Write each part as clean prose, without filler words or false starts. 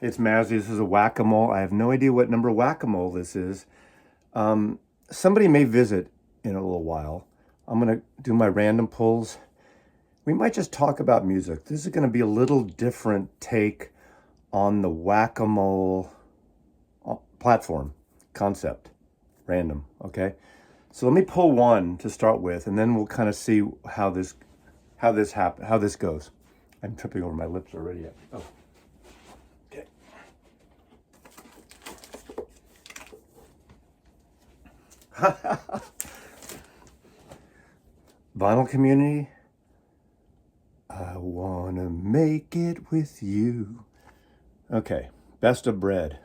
It's Mazzy. This is a whack-a-mole. I have no idea what number whack-a-mole this is. Somebody may visit in a little while. I'm going to do my random pulls. We might just talk about music. This is going to be a little different take on the whack-a-mole platform concept. Random, okay? So let me pull one to start with, and then we'll kind of see how this goes. I'm tripping over my lips already. Oh. Okay. Vinyl community, I wanna make it with you. Okay, Best of Bread.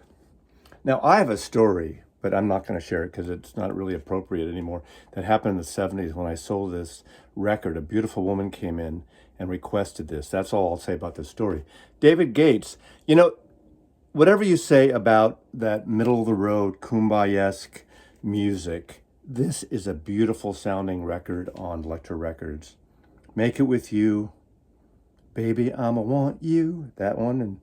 Now I have a story, but I'm not going to share it because it's not really appropriate anymore. That happened in the 70s when I sold this record. A beautiful woman came in and requested this. That's all I'll say about this story. David Gates, whatever you say about that middle of the road kumbaya-esque music, this is a beautiful sounding record on Elektra Records. Make It With You, Baby I'ma Want You, that one.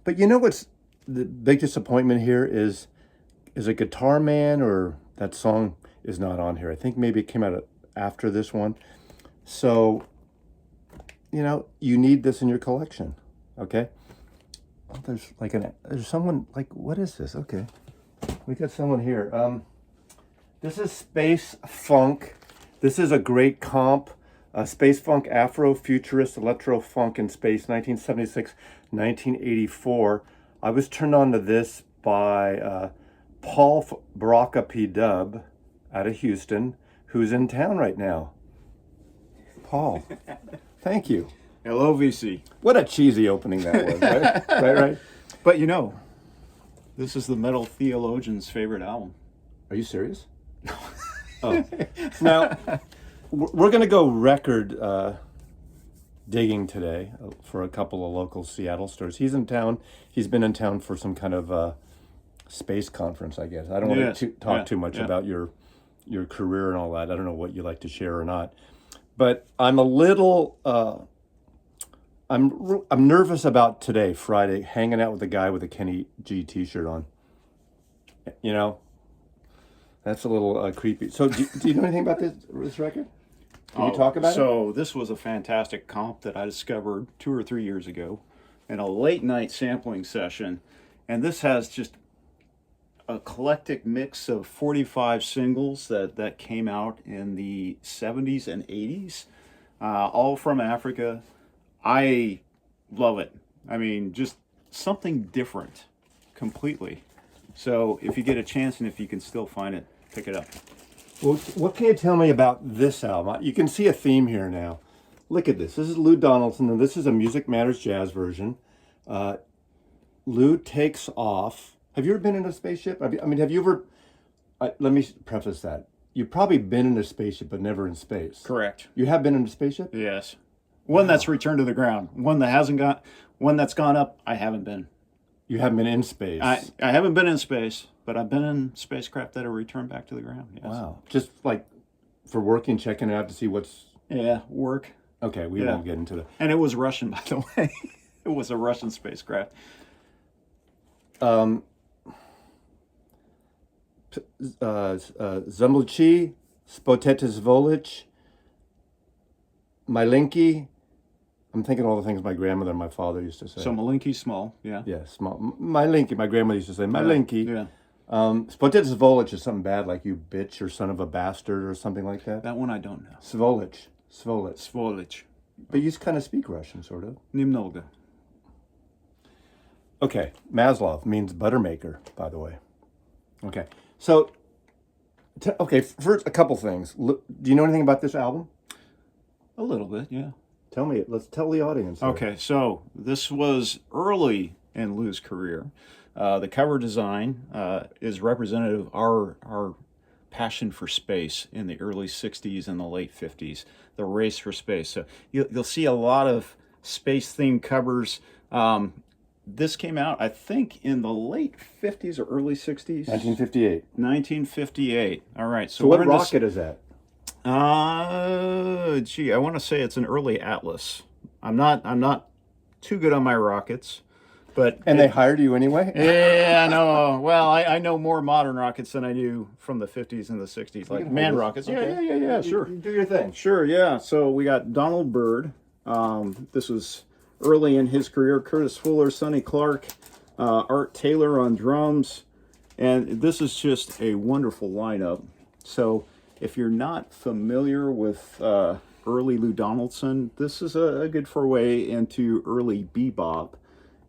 But you know what's the big disappointment here is a Guitar Man, or that song is not on here. I think maybe it came out after this one. So, you need this in your collection, okay? Oh, there's someone, what is this? Okay, we got someone here. This is Space Funk. This is a great comp. Space Funk, Afro, Futurist, Electro Funk in Space, 1976, 1984. I was turned on to this by Paul Baraka P. Dub out of Houston, who's in town right now. Paul, thank you. Hello, VC. What a cheesy opening that was, right? Right. But this is the metal theologian's favorite album. Are you serious? Oh. Now, we're going to go record digging today for a couple of local Seattle stores. He's in town. He's been in town for some kind of space conference, I guess. I don't want to talk too much about your career and all that. I don't know what you like to share or not. But I'm a little I'm nervous about today, Friday, hanging out with a guy with a Kenny G t-shirt on. That's a little creepy. So do you know anything about this record? Can you talk about it? So this was a fantastic comp that I discovered 2 or 3 years ago in a late night sampling session. And this has just a eclectic mix of 45 singles that came out in the 70s and 80s, all from Africa. I love it. I mean, just something different completely. So if you get a chance and if you can still find it, pick it up. Well, what can you tell me about this album? You can see a theme here now. Look at this. This is Lou Donaldson, and this is a Music Matters jazz version. Lou takes off. Have you ever been in a spaceship? Have you ever... let me preface that. You've probably been in a spaceship, but never in space. Correct. You have been in a spaceship? Yes. One that's returned to the ground. One that's gone up, I haven't been. You haven't been in space? I haven't been in space, but I've been in spacecraft that are returned back to the ground. Yes. Wow. Just like for working, checking it out to see what's... Yeah, work. Okay, we won't get into that. And it was Russian, by the way. It was a Russian spacecraft. Zamluchi, Spotete Zvolich, Mylinki. I'm thinking all the things my grandmother and my father used to say. So Malinky small, yeah. Yeah, small. Mylinki, my grandmother used to say, Mylinki. Yeah. Spotete Zvolich is something bad, like you bitch or son of a bastard or something like that. That one I don't know. Zvolich. Svolich. But you kind of speak Russian, sort of. Немного. Okay, Maslov means buttermaker, by the way. Okay, so, first a couple things. Do you know anything about this album? A little bit, yeah. Tell me, let's tell the audience. Okay, so this was early in Lou's career. The cover design is representative of our passion for space in the early 60s and the late 50s, the race for space. So you'll see a lot of space-themed covers. This came out, I think, in the late 50s or early 60s. 1958. 1958. All right. So what rocket is that? I want to say it's an early Atlas. I'm not too good on my rockets, But And they hired you anyway? yeah, I know. Well, I know more modern rockets than I do from the 50s and the 60s, like man rockets. Okay. Yeah, sure. You do your thing. Sure, yeah. So we got Donald Byrd. This was early in his career. Curtis Fuller, Sonny Clark, Art Taylor on drums. And this is just a wonderful lineup. So if you're not familiar with early Lou Donaldson, this is a good foray into early bebop.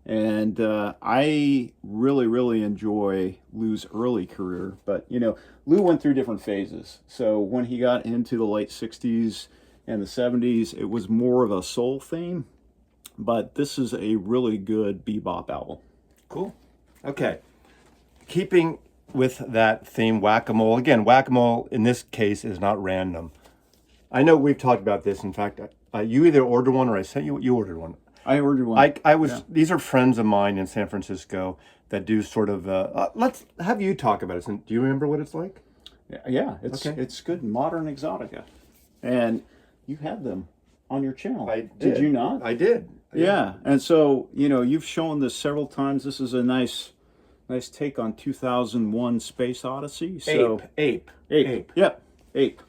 And I really enjoy Lou's early career. But, you know, Lou went through different phases. So when he got into the late 60s and the 70s, it was more of a soul theme. But this is a really good bebop album. Cool. Okay. Keeping with that theme, whack-a-mole. Again, whack-a-mole in this case is not random. I know we've talked about this. In fact, you either ordered one or I sent you ordered one. I ordered one. I was. These are friends of mine in San Francisco that do sort of. Let's have you talk about it. Do you remember what it's like? Yeah, it's good modern Exotica, and you had them on your channel. I did. Did you not? I did. Yeah, and so you know you've shown this several times. This is a nice take on 2001: Space Odyssey. So Ape. Yep, Ape.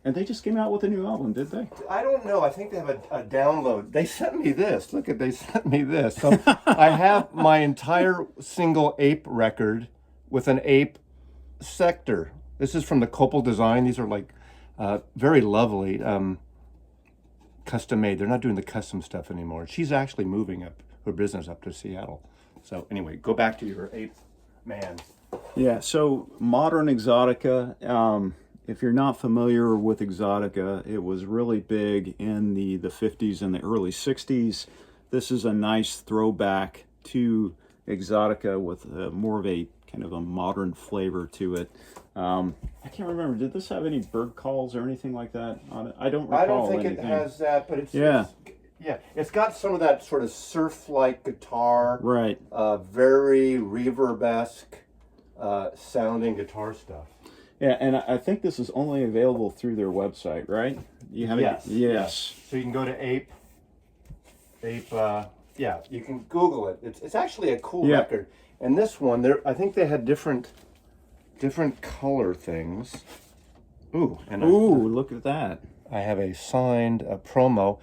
And they just came out with a new album, did they? I don't know. I think they have a download. They sent me this. Look at, they sent me this. So I have my entire single Ape record with an Ape sector. This is from the Claypool design. These are like very lovely, custom made. They're not doing the custom stuff anymore. She's actually moving up her business up to Seattle. So anyway, go back to your Ape man. Yeah. So modern Exotica. If you're not familiar with Exotica, it was really big in the 50s and the early 60s. This is a nice throwback to Exotica with more of a kind of a modern flavor to it. I can't remember, did this have any bird calls or anything like that on it? I don't recall. I don't think anything. it has that, but it's Yeah. It's got some of that sort of surf-like guitar, Right. Very reverb-esque sounding guitar stuff. Yeah, and I think this is only available through their website, right? You have Yes. So you can go to Ape. Yeah, you can Google it. It's actually a cool record. And this one, I think they had different color things. Ooh, Look at that. I have a signed promo.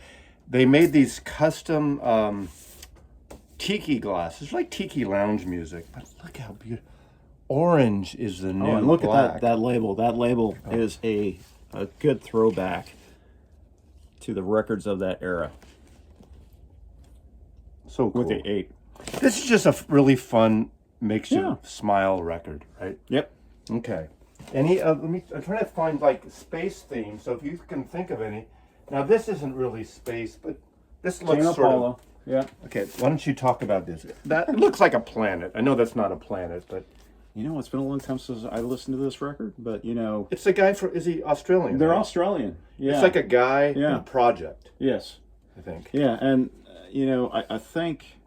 They made these custom Tiki Glasses, like Tiki lounge music. But look how beautiful. Orange is the new and look black. at that label. That label is a good throwback to the records of that era. So cool. With the Ape. This is just a really fun, makes you smile record, right? Yep. Okay. Any? I'm trying to find like space themes. So if you can think of any. Now this isn't really space, but this looks sort of. Yeah. Okay. Why don't you talk about this? That it looks like a planet. I know that's not a planet, but. You know, it's been a long time since I listened to this record, but you know, it's a guy from. Is he Australian? They're right? Australian. Yeah. It's like a guy in a project. Yes. I think. Yeah, and you know, I think.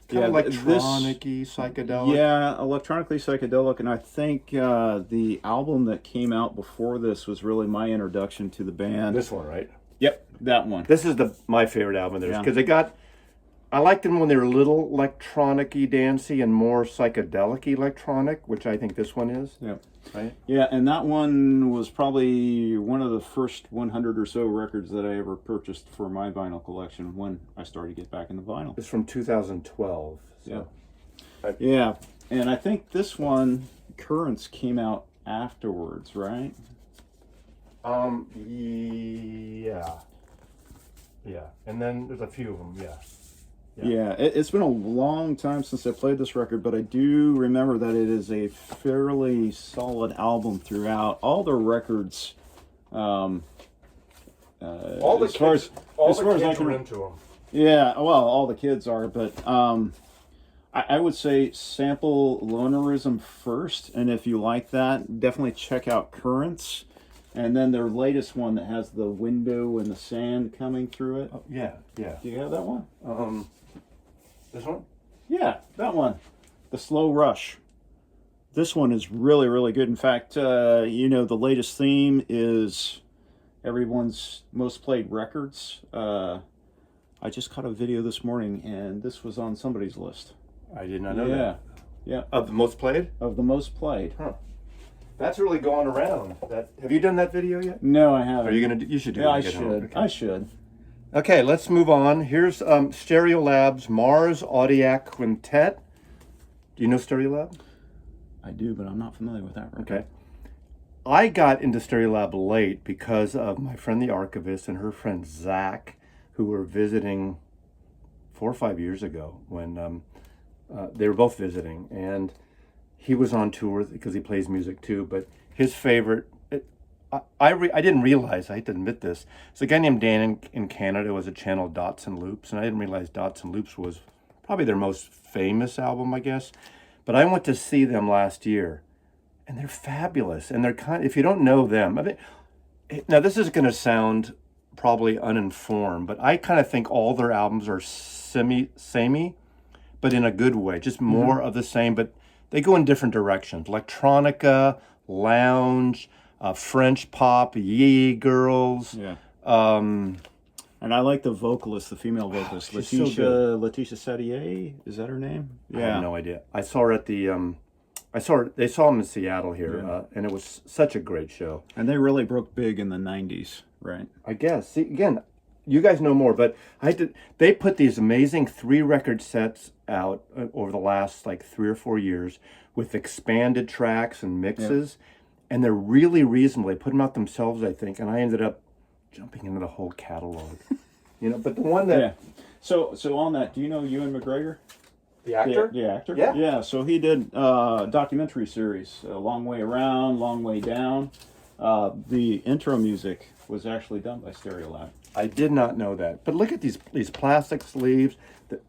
Kind of electronic-y, psychedelic. Yeah, electronically psychedelic, and I think the album that came out before this was really my introduction to the band. This one, right? Yep, that one. This is my favorite album of theirs because I liked them when they were a little electronic-y, dancey, and more psychedelic-y electronic, which I think this one is. Yeah. Right? Yeah, and that one was probably one of the first 100 or so records that I ever purchased for my vinyl collection when I started to get back into vinyl. It's from 2012. So. Yeah. Yeah, and I think this one, Currents, came out afterwards, right? Yeah. Yeah, and then there's a few of them, Yeah, it's been a long time since I played this record, but I do remember that it is a fairly solid album throughout. All the records, all the kids are into them. Yeah, well, all the kids are, but I would say sample Lonerism first, and if you like that, definitely check out Currents. And then their latest one that has the window and the sand coming through it. Oh, yeah. Do you have that one? This one? Yeah, that one. The Slow Rush. This one is really, really good. In fact, you know, the latest theme is everyone's most played records. I just caught a video this morning, and this was on somebody's list. I did not know that. Yeah. Of the most played? Of the most played. Huh. That's really going around. Have you done that video yet? No, I haven't. Are you gonna? You should do it. Yeah, when I you get should. home. Okay. I should. Okay, let's move on. Here's Stereolab's Mars Audiac Quintet. Do you know Stereolab? I do, but I'm not familiar with that record. Okay. I got into Stereolab late because of my friend the archivist and her friend Zach, who were visiting 4 or 5 years ago when they were both visiting, and he was on tour because he plays music too. But his favorite, I didn't realize, I hate to admit this, it's a guy named Dan in Canada who has a channel, Dots and Loops, and I didn't realize Dots and Loops was probably their most famous album, I guess. But I went to see them last year, and they're fabulous. And they're if you don't know them, now this is going to sound probably uninformed, but I kind of think all their albums are samey, but in a good way, just more of the same, but they go in different directions. Electronica, lounge, French pop, yee girls. Yeah. And I like the vocalist, the female vocalist, she's so Letitia Sadier. Is that her name? I have no idea. I saw her at the they saw them in Seattle here, and it was such a great show. And they really broke big in the 90s, right? I guess. See, again, you guys know more, but they put these amazing 3-record sets out over the last like 3 or 4 years with expanded tracks and mixes, and they're really reasonable. They put them out themselves, I think, and I ended up jumping into the whole catalog. But the one that... Yeah. So on that, do you know Ewan McGregor? The actor? The actor? Yeah. Yeah, so he did a documentary series, Long Way Around, Long Way Down. The intro music was actually done by Stereolab. I did not know that. But look at these plastic sleeves.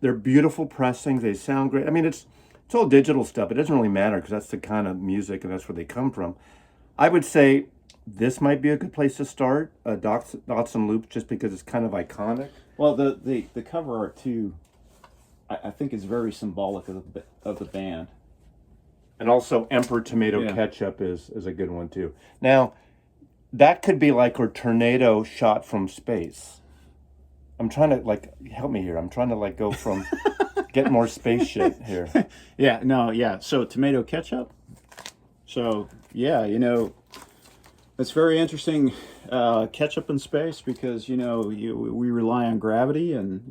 They're beautiful pressings. They sound great. I mean, it's all digital stuff. It doesn't really matter because that's the kind of music and that's where they come from. I would say this might be a good place to start, Dots and Loops, just because it's kind of iconic. Well, the cover art too, I think is very symbolic of the band. And also Emperor Tomato Ketchup is a good one too. Now, that could be like a tornado shot from space. I'm trying to help me here. I'm trying to go from get more space shit here. So tomato ketchup. So it's very interesting, ketchup in space, because we rely on gravity, and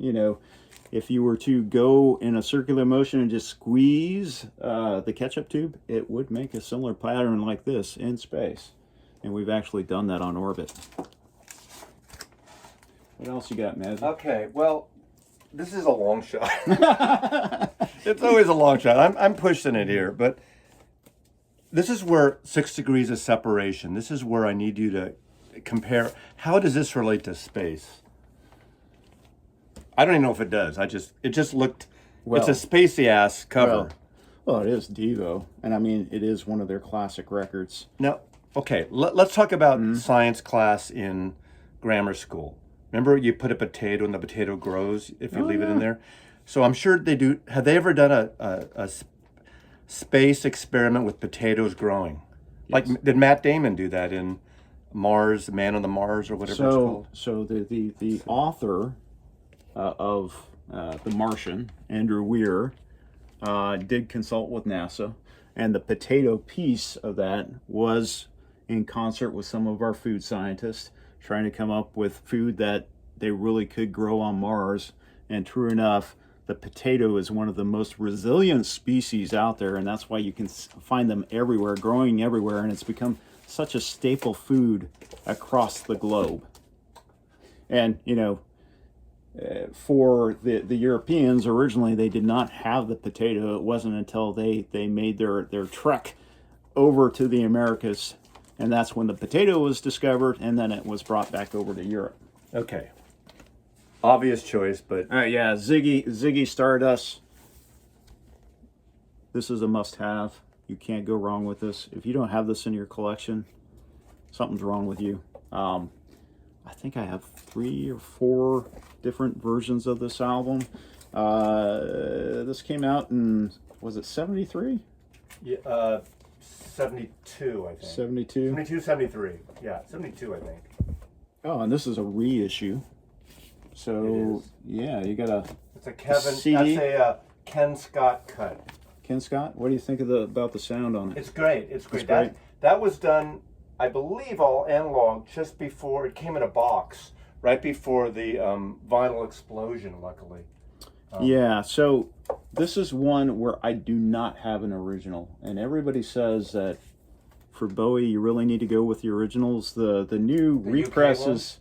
if you were to go in a circular motion and just squeeze the ketchup tube, it would make a similar pattern like this in space. And we've actually done that on orbit. What else you got, Maz? Okay, well, this is a long shot. It's always a long shot. I'm pushing it here, but this is where 6 degrees of separation. This is where I need you to compare. How does this relate to space? I don't even know if it does. It just looked. It's a spacey ass cover. Well, it is Devo, and I mean it is one of their classic records. Now, okay, let's talk about science class in grammar school. Remember, you put a potato and the potato grows if you leave it in there. So I'm sure they do. Have they ever done a space experiment with potatoes growing? Yes. Did Matt Damon do that in Mars, Man on the Mars, or whatever it's called? So the author of The Martian, Andrew Weir, did consult with NASA, and the potato piece of that was in concert with some of our food scientists, trying to come up with food that they really could grow on Mars. And true enough, the potato is one of the most resilient species out there, and that's why you can find them everywhere, growing everywhere, and it's become such a staple food across the globe. And for the Europeans, originally they did not have the potato. It wasn't until they made their trek over to the Americas, and that's when the potato was discovered, and then it was brought back over to Europe. Okay. Obvious choice, but... Ziggy Stardust. This is a must-have. You can't go wrong with this. If you don't have this in your collection, something's wrong with you. I think I have 3 or 4 different versions of this album. This came out in, was it 73? Yeah, 72, I think. 72? 72, 73. Yeah, 72, I think. Oh, and this is a reissue. So yeah, you got a It's a Kevin. CD? That's a Ken Scott cut. Ken Scott. What do you think of about the sound on it? It's great. It's great. It's great. That was done, I believe, all analog just before it came in a box, right before the vinyl explosion. Luckily. Yeah. So this is one where I do not have an original, and everybody says that for Bowie you really need to go with the originals. The new The UK represses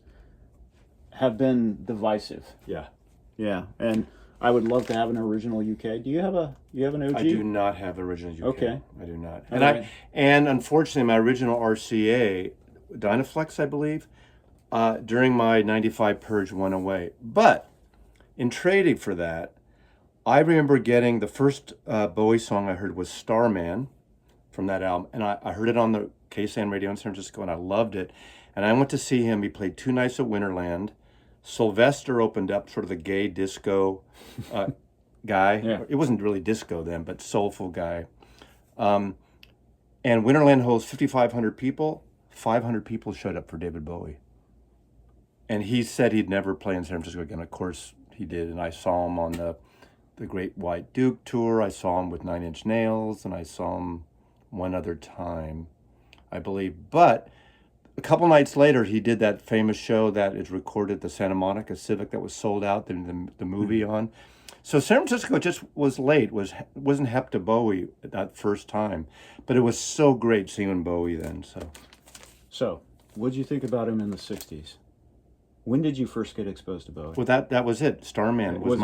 have been divisive. Yeah. Yeah, and I would love to have an original UK. Do you have an OG? I do not have the original UK. Okay. I do not. All And right. and unfortunately my original RCA, Dynaflex, I believe, during my 95 purge went away. But in trading for that, I remember getting the first Bowie song I heard was Starman from that album. And I heard it on the KSAN radio in San Francisco and I loved it. And I went to see him. He played 2 nights at Winterland. Sylvester opened up, sort of the gay disco guy. Yeah. It wasn't really disco then, but soulful guy. And Winterland holds 5,500 people. 500 people showed up for David Bowie. And he said he'd never play in San Francisco again. Of course he did. And I saw him on the Great White Duke tour. I saw him with 9 Inch Nails. And I saw him one other time, I believe. But a couple nights later, he did that famous show that is recorded at the Santa Monica Civic that was sold out, the movie on. So San Francisco just was late, wasn't hep to Bowie at that first time. But it was so great seeing Bowie then. So, what did you think about him in the 60s? When did you first get exposed to Bowie? Well, that was it. Starman was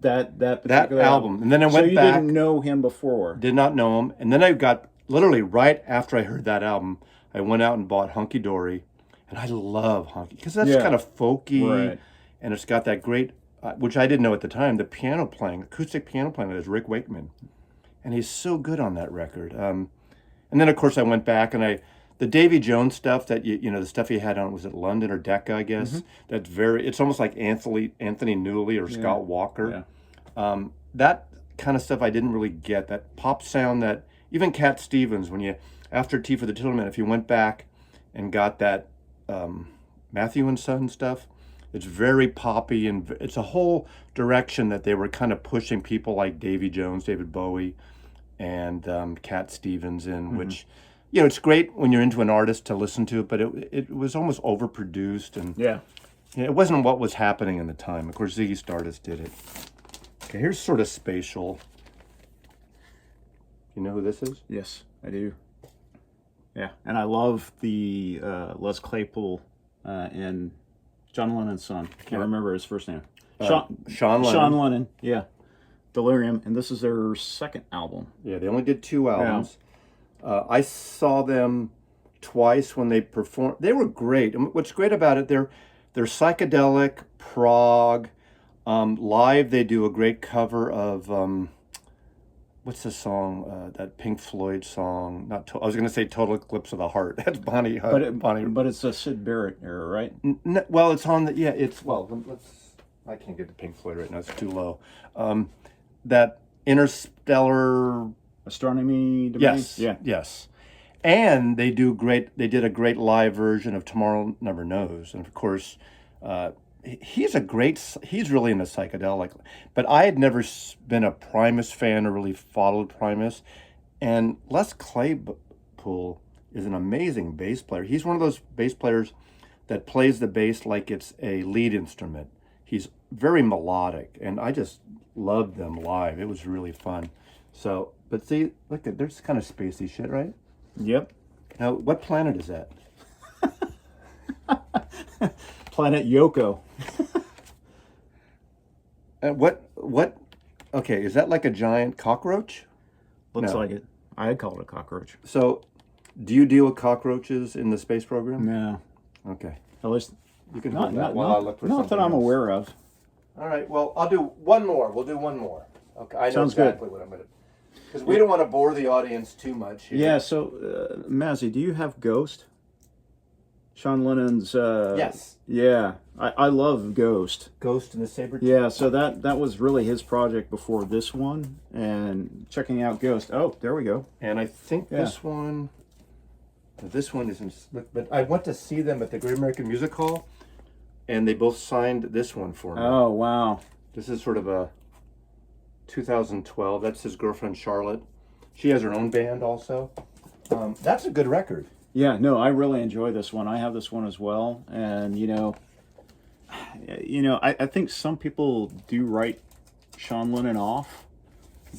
that that particular album. And then I So went you back. didn't know him before? Did not know him. And then I got, literally right after I heard that album, I went out and bought Hunky Dory. And I love Hunky, because that's kind of folky. Right. And it's got that great, which I didn't know at the time, the piano playing, acoustic piano playing is Rick Wakeman. And he's so good on that record. And then, of course, I went back and the Davy Jones stuff that, the stuff he had on, was it London or Decca, I guess? That's it's almost like Anthony Newley or Scott Walker. Yeah. That kind of stuff I didn't really get. That pop sound that, even Cat Stevens, after Tea for the Tillerman, if you went back and got that Matthew and Son stuff, it's very poppy, and it's a whole direction that they were kind of pushing people like Davy Jones, David Bowie, and Cat Stevens in, which, it's great when you're into an artist to listen to it, but it was almost overproduced, and it wasn't what was happening in the time. Of course, Ziggy Stardust did it. Okay, here's sort of spatial. You know who this is? Yes, I do. Yeah, and I love the Les Claypool and John Lennon's son. I can't remember his first name. Sean Lennon. Sean Lennon, yeah. Delirium, and this is their second album. Yeah, they only did 2 albums. I saw them twice when they performed. They were great. And what's great about it, they're psychedelic, prog. Live, they do a great cover of what's the song? That Pink Floyd song? I was going to say "Total Eclipse of the Heart." That's Bonnie. But it's a Syd Barrett era, right? Well, it's on the I can't get the Pink Floyd right now. It's too low. That Interstellar Astronomy Domain? Yes. And they did a great live version of Tomorrow Never Knows. And of course, he's really into psychedelic. But I had never been a Primus fan or really followed Primus. And Les Claypool is an amazing bass player. He's one of those bass players that plays the bass like it's a lead instrument. He's very melodic, and I just loved them live. It was really fun. So, but see, look, there's kind of spacey shit, right? Yep. Now, what planet is that? Planet Yoko. What? Okay, is that like a giant cockroach? Looks No. like it. I'd call it a cockroach. So, do you deal with cockroaches in the space program? No. Okay. At least You can hold that while I look for not something that I'm else. aware of. All right, well, I'll do one more. We'll do one more. Okay, I know Sounds good. exactly what I'm going to do. Because we don't want to bore the audience too much here. Yeah, so, Mazzy, do you have Ghost? Sean Lennon's... Yes. Yeah, I love Ghost. Ghost in the Saber. Yeah, so that was really his project before this one, and checking out Ghost. Oh, there we go. And I think this one isn't, but I went to see them at the Great American Music Hall and they both signed this one for me. Oh, wow. This is sort of a 2012. That's his girlfriend, Charlotte. She has her own band also. That's a good record. Yeah, no, I really enjoy this one. I have this one as well. And, I think some people do write Sean Lennon off,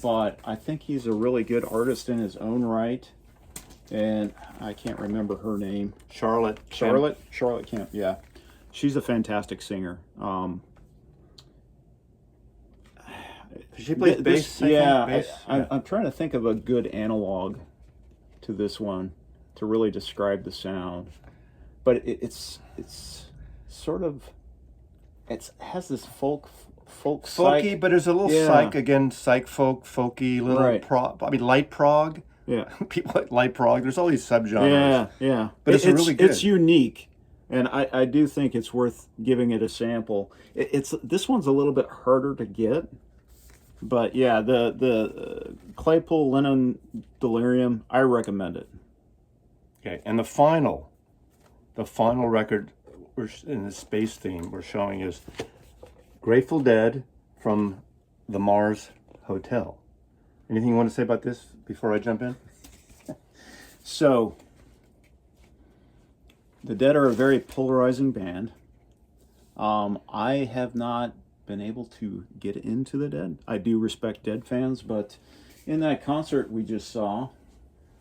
but I think he's a really good artist in his own right. And I can't remember her name. Charlotte Kemp, yeah. She's a fantastic singer. She plays bass. I'm trying to think of a good analog to this one to really describe the sound, but it's sort of has this folky, psych, but there's a little psych again, folky, little right. prog. I mean, light prog. Yeah, people like light prog. There's all these subgenres. Yeah. But it's really good. It's unique, and I do think it's worth giving it a sample. This one's a little bit harder to get. But yeah, the Claypool Lennon Delirium, I recommend it. Okay, and the final record in the space theme we're showing is Grateful Dead from the Mars Hotel. Anything you want to say about this before I jump in? So, the Dead are a very polarizing band. I have not been able to get into the Dead. I do respect Dead fans, but in that concert we just saw,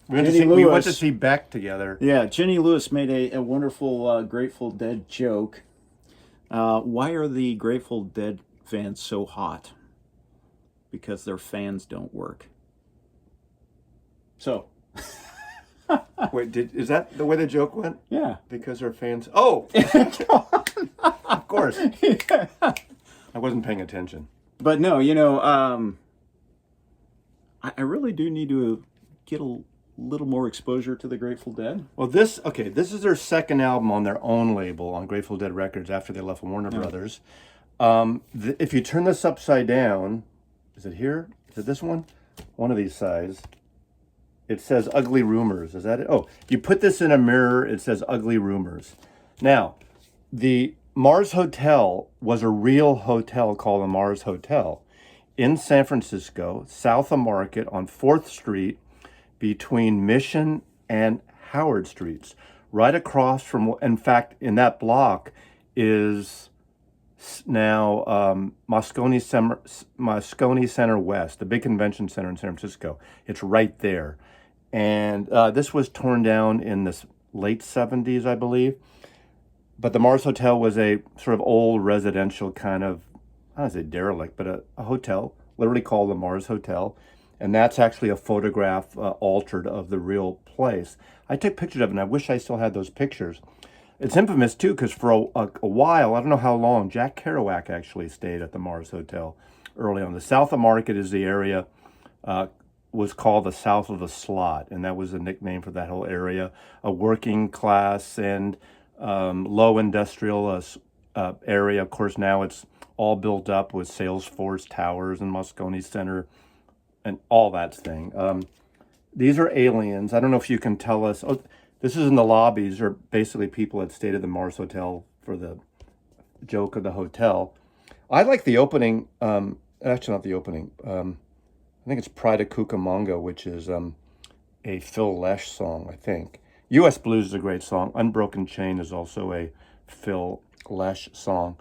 we went to see Beck together. Yeah, Jenny Lewis made a wonderful Grateful Dead joke. Why are the Grateful Dead fans so hot? Because their fans don't work. So. Wait, is that the way the joke went? Yeah. Because their fans... Oh! Of course. Yeah. I wasn't paying attention. But no, I really do need to get a little more exposure to the Grateful Dead. Well, this is their second album on their own label on Grateful Dead Records after they left Warner Brothers. If you turn this upside down, is it here? Is it this one? One of these sides. It says Ugly Rumors. Is that it? Oh, you put this in a mirror, it says Ugly Rumors. Now, the Mars Hotel was a real hotel called the Mars Hotel in San Francisco, south of Market on 4th Street between Mission and Howard Streets. Right across from, in fact, in that block is now Moscone Center West, the big convention center in San Francisco. It's right there. And this was torn down in the late 70s, I believe. But the Mars Hotel was a sort of old residential kind of, I don't say derelict, but a hotel, literally called the Mars Hotel. And that's actually a photograph altered of the real place. I took pictures of it, and I wish I still had those pictures. It's infamous, too, because for a while, I don't know how long, Jack Kerouac actually stayed at the Mars Hotel early on. The south of Market is the area, was called the South of the Slot, and that was a nickname for that whole area. A working class and low industrial area. Of course, now it's all built up with Salesforce Towers and Moscone Center and all that thing. These are aliens. I don't know if you can tell us. Oh, this is in the lobbies, or basically people that stayed at the Mars Hotel for the joke of the hotel. I like the opening. Actually, not the opening. I think it's Pride of Cucamonga, which is a Phil Lesh song, I think. U.S. Blues is a great song. Unbroken Chain is also a Phil Lesh song.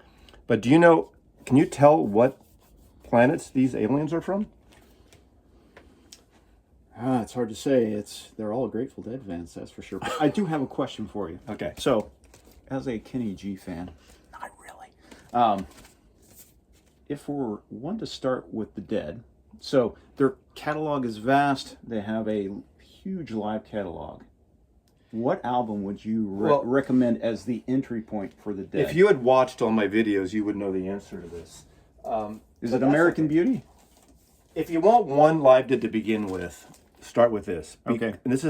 But can you tell what planets these aliens are from? It's hard to say. They're all Grateful Dead fans, that's for sure. But I do have a question for you. Okay. So, as a Kenny G fan, not really. If we're one to start with the Dead, so their catalog is vast. They have a huge live catalog. What album would you recommend as the entry point for the Dead? If you had watched all my videos, you would know the answer to this. Is it American Beauty? If you want one live Dead to begin with, start with this. Okay. And this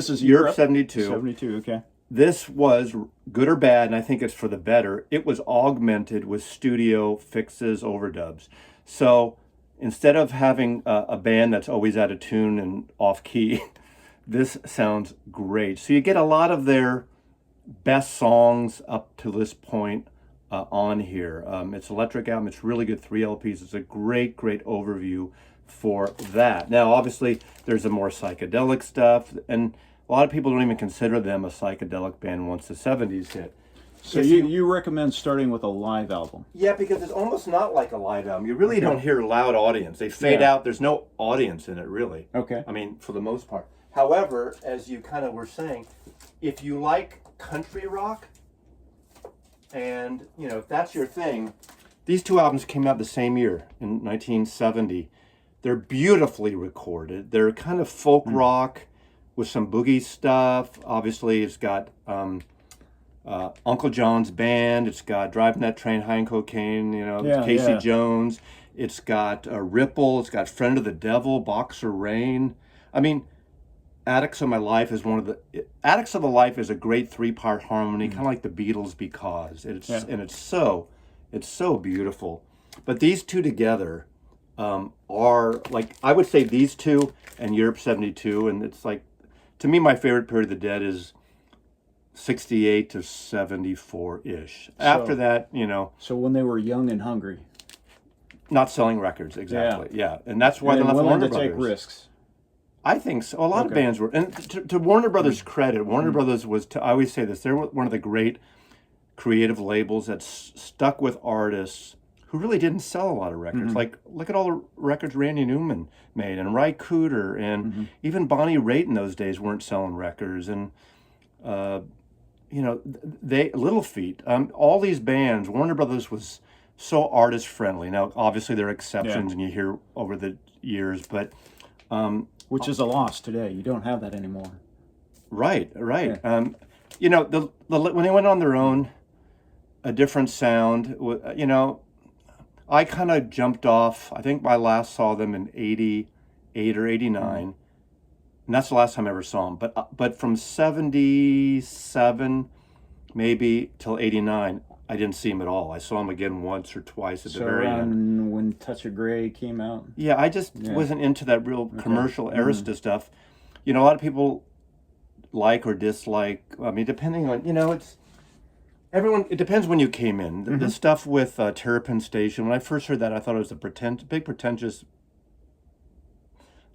is Europe 72. 72, okay. This was good or bad, and I think it's for the better. It was augmented with studio fixes, overdubs. So instead of having a band that's always out of tune and off key, this sounds great. So you get a lot of their best songs up to this point on here. It's electric album. It's really good, 3 LPs. It's a great overview for that. Now, obviously, there's a more psychedelic stuff, and a lot of people don't even consider them a psychedelic band once the 70s hit. So you recommend starting with a live album? Yeah, because it's almost not like a live album. You really don't hear loud audience. They fade out. There's no audience in it, really. Okay. I mean, for the most part. However, as you kind of were saying, if you like country rock, and, you know, if that's your thing, these 2 albums came out the same year, in 1970. They're beautifully recorded. They're kind of folk rock with some boogie stuff. Obviously, it's got Uncle John's Band. It's got Driving That Train, High on Cocaine, you know, Casey Jones. It's got Ripple. It's got Friend of the Devil, Boxer Rain. I mean, Addicts of My Life is Addicts of the Life is a great 3-part harmony, kind of like the Beatles, because it's so beautiful. But these 2 together are, like, I would say these 2 and Europe 72, and it's like, to me, my favorite period of the Dead is 68 to 74-ish. After that, you know. So when they were young and hungry. Not selling records, exactly. Yeah. And that's why they left Warner Brothers. Take risks. I think so. A lot of bands were. And to Warner Brothers' credit, Warner Brothers was, I always say this, they're one of the great creative labels that stuck with artists who really didn't sell a lot of records. Like, look at all the records Randy Newman made, and Ry Cooder, and even Bonnie Raitt in those days weren't selling records. And, you know, Little Feat, all these bands, Warner Brothers was so artist friendly. Now, obviously there are exceptions, and you hear over the years, but... which is a loss today. You don't have that anymore. Right. Yeah. You know, when they went on their own, a different sound, you know, I kind of jumped off. I think I last saw them in 88 or 89, and that's the last time I ever saw them. But from 77 maybe till 89, I didn't see him at all. I saw him again once or twice at the very end. When Touch of Grey came out? Yeah, I just wasn't into that real commercial Arista stuff. You know, a lot of people like or dislike. I mean, depending on, you know, it depends when you came in. The stuff with Terrapin Station, when I first heard that, I thought it was a big pretentious,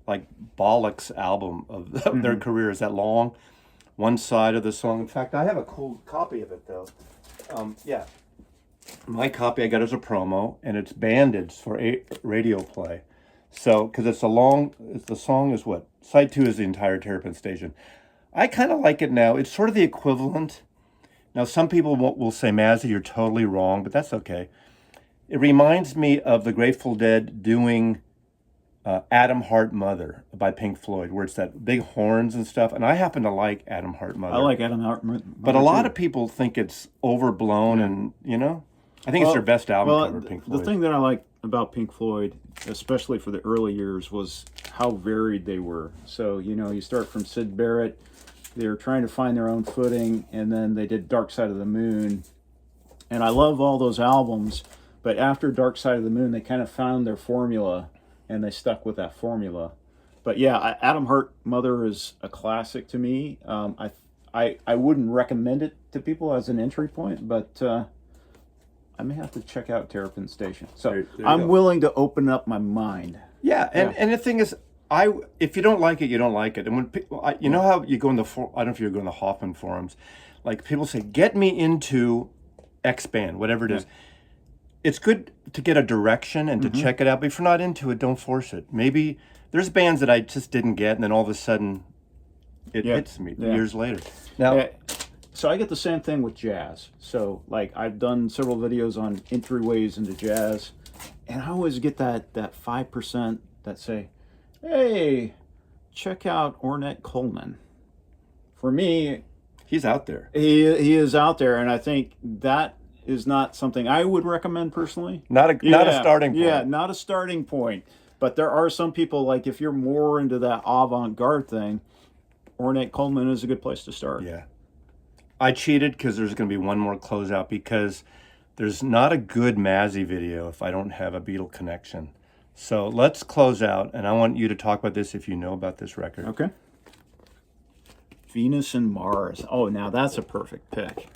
like, bollocks album of their career. Is that long? One side of the song. In fact, I have a cool copy of it, though. Yeah, my copy I got as a promo, and it's banded for radio play. So, because the song is what? Side 2 is the entire Terrapin Station. I kind of like it now. It's sort of the equivalent. Now, some people will say, Mazzy, you're totally wrong, but that's okay. It reminds me of the Grateful Dead doing Atom Heart Mother by Pink Floyd, where it's that big horns and stuff. And I happen to like Atom Heart Mother. I like Atom Heart Mother. But a lot of people think it's overblown, and, you know, I think it's their best album cover, Pink Floyd. The thing that I like about Pink Floyd, especially for the early years, was how varied they were. So, you know, you start from Syd Barrett, they're trying to find their own footing, and then they did Dark Side of the Moon. And I love all those albums, but after Dark Side of the Moon, they kind of found their formula, and they stuck with that formula. But yeah, Atom Heart Mother is a classic to me. I wouldn't recommend it to people as an entry point, but I may have to check out Terrapin Station. So there I'm willing to open up my mind. Yeah, and the thing is, if you don't like it, you don't like it. And when people, you know how you go in I don't know if you're going to Hoffman forums, like people say, get me into X band, whatever it is. It's good to get a direction and to check it out, but if you're not into it, don't force it. Maybe there's bands that I just didn't get, and then all of a sudden it hits me years later. Now, so I get the same thing with jazz. So, like, I've done several videos on entryways into jazz, and I always get that 5% that say, hey, check out Ornette Coleman. For me, he's out there. He is out there, and I think that is not something I would recommend personally. Not a starting point. Yeah, not a starting point. But there are some people, like, if you're more into that avant-garde thing, Ornette Coleman is a good place to start. Yeah. I cheated because there's going to be one more closeout, because there's not a good Mazzy video if I don't have a Beatle connection. So let's close out, and I want you to talk about this if you know about this record. Okay. Venus and Mars. Oh, now that's a perfect pick.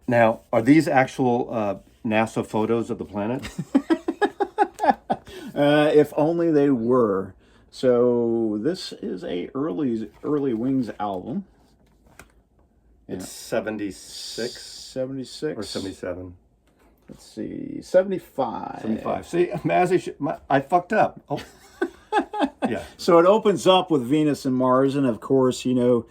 Now, are these actual NASA photos of the planet? If only they were. So this is a early Wings album. It's 76 76 or 77. Let's see, 75. 75. See, Mazzy, I fucked up. Oh. Yeah. So it opens up with Venus and Mars, and of course, you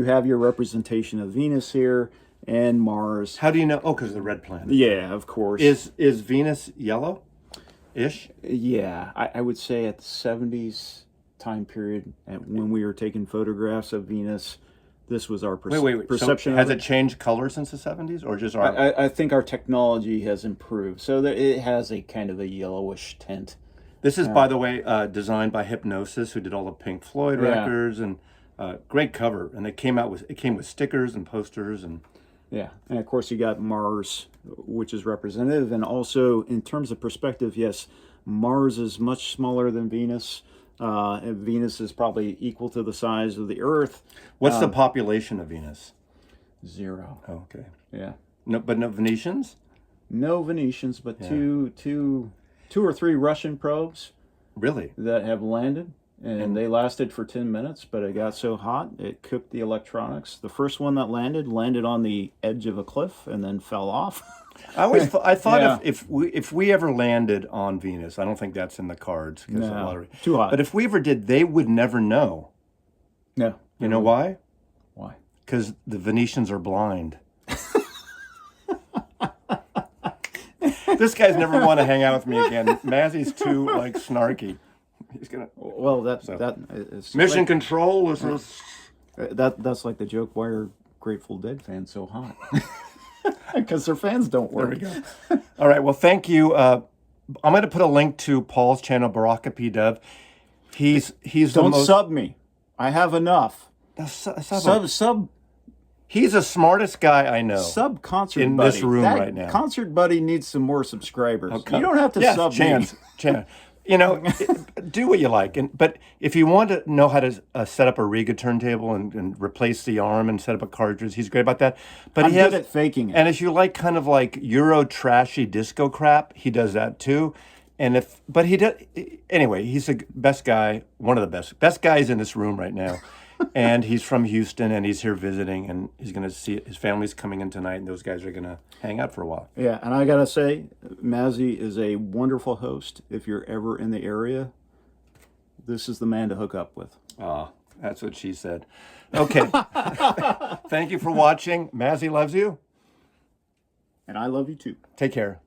have your representation of Venus here and Mars. How do you know? Oh, because of the red planet. Yeah, of course. Is Venus yellow-ish? Yeah, I would say at the 70s time period, when we were taking photographs of Venus, this was our perception. So has it changed color since the 70s, or just our? I think our technology has improved, so that it has a kind of a yellowish tint. This is, by the way, designed by Hypnosis, who did all the Pink Floyd records, and great cover. And it came with stickers and posters and. Yeah, and of course you got Mars, which is representative, and also in terms of perspective, yes, Mars is much smaller than Venus. And Venus is probably equal to the size of the Earth. What's the population of Venus? 0. Oh, okay. Yeah. No, but no Venetians? No Venetians, but two or three Russian probes. Really? That have landed, and they lasted for 10 minutes, but it got so hot it cooked the electronics. The first one that landed on the edge of a cliff and then fell off. I thought if we ever landed on Venus, I don't think that's in the cards because of the lottery. Too hot. But if we ever did, they would never know. No. You know why? Why? Because the Venetians are blind. This guy's never want to hang out with me again. Mazzy's too snarky. He's gonna. Well, that is mission control. This is that's like the joke. Why are Grateful Dead fans so hot? Because their fans don't work. There we go. All right. Well, thank you. I'm going to put a link to Paul's channel, Baraka P. Dove. He's don't sub me. I have enough. Sub. He's the smartest guy I know. Sub Concert in Buddy. This room right now. Concert Buddy needs some more subscribers. Okay. You don't have to sub chance. Do what you like. But if you want to know how to set up a Riga turntable and replace the arm and set up a cartridge, he's great about that. But I'm good at faking it. And if you like kind of like Euro trashy disco crap, he does that too. And anyway, he's the best guy, one of the best guys in this room right now. And he's from Houston, and he's here visiting, and he's going to see his family's coming in tonight, and those guys are going to hang out for a while. Yeah, and I got to say, Mazzy is a wonderful host. If you're ever in the area, this is the man to hook up with. Ah, that's what she said. Okay. Thank you for watching. Mazzy loves you. And I love you too. Take care.